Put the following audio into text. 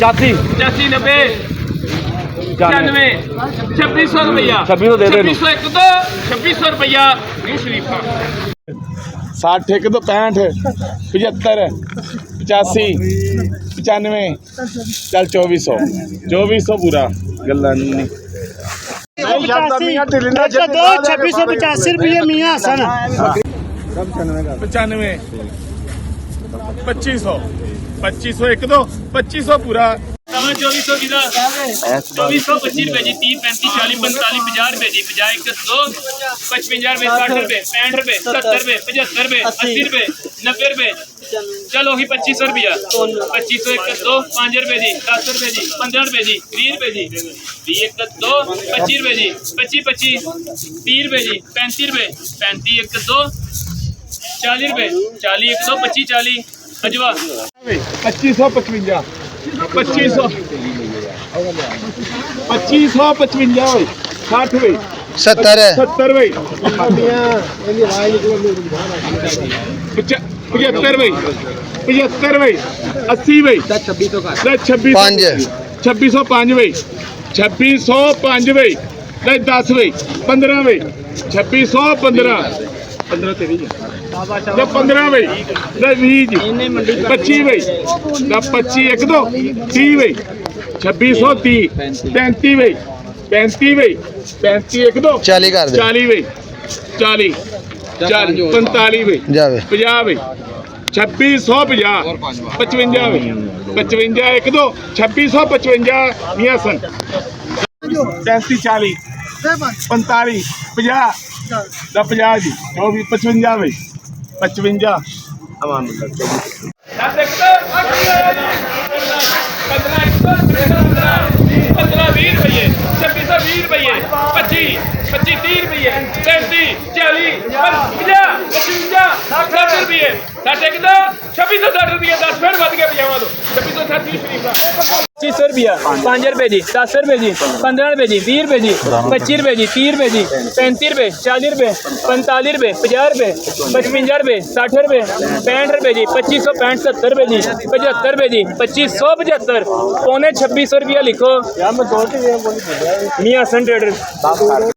85 90 95 2600 रुपया 2600 दे दे 2601 तो 2600 रुपया न्यू शरीफा 60 एक तो 65 75 85 95 चल 2400 पूरा गल्ला नहीं 2685 रुपये मियाँ हसन 95 2500 एक तो 2500 पूरा 2400 की 2425 रुपए जी 30 35 40 45 50 रुपए जी 50 1 2 55 रुपए 60 रुपए 65 रुपए 70 रुपए 75 रुपए 80 रुपए 90 रुपए चलो ही 2500 रुपया 2500 1 2 5 रुपए जी 10 रुपए जी 15 रुपए जी 20 रुपए जी 20 1 2 25 रुपए जी 25 25 30 रुपए जी 35 रुपए 35 1 2 40 रुपए 40 1 2 25 40 अजवा 2555 2500 2555 60 भाई 70 70 भाई 75 भाई 75 भाई 80 भाई 2605 भाई 2605 भाई 10 भाई 15 भाई 2615 15 तेरी 15 भाई 20 जी 25 भाई 25 1 2 30 भाई 2630 35 भाई 35 भाई 35 1 2 40 कर दे 40 भाई 40 45 भाई जावे 50 भाई 2650 55 भाई 55 1 2 2655 मियाँ सन 35 40 45 50 ਦਾ 50 ਜੀ 24 55 ਬਈ 55 ਅਮਾਨ ਮੁੱਲਾ 15 20 रुपये 2620 रुपये 25 25 30 रुपये 35 40 50 55 रुपये 60 एक 2660 रुपये 10 फिर बढ़ गया पजामा तो 2660 शरीफा 2500 रुपया 5 रुपए जी 10 रुपए जी 15 रुपए जी 20 रुपए जी 25 रुपए जी 30 रुपए जी 35 रुपए 40 रुपए 45 रुपए 50 रुपए 55 रुपए 60 रुपए 65 रुपए जी 2565 70 रुपए जी 75 रुपए जी 2575 पौने 2600 रुपया लिखो मियाँ हसन ट्रेडर।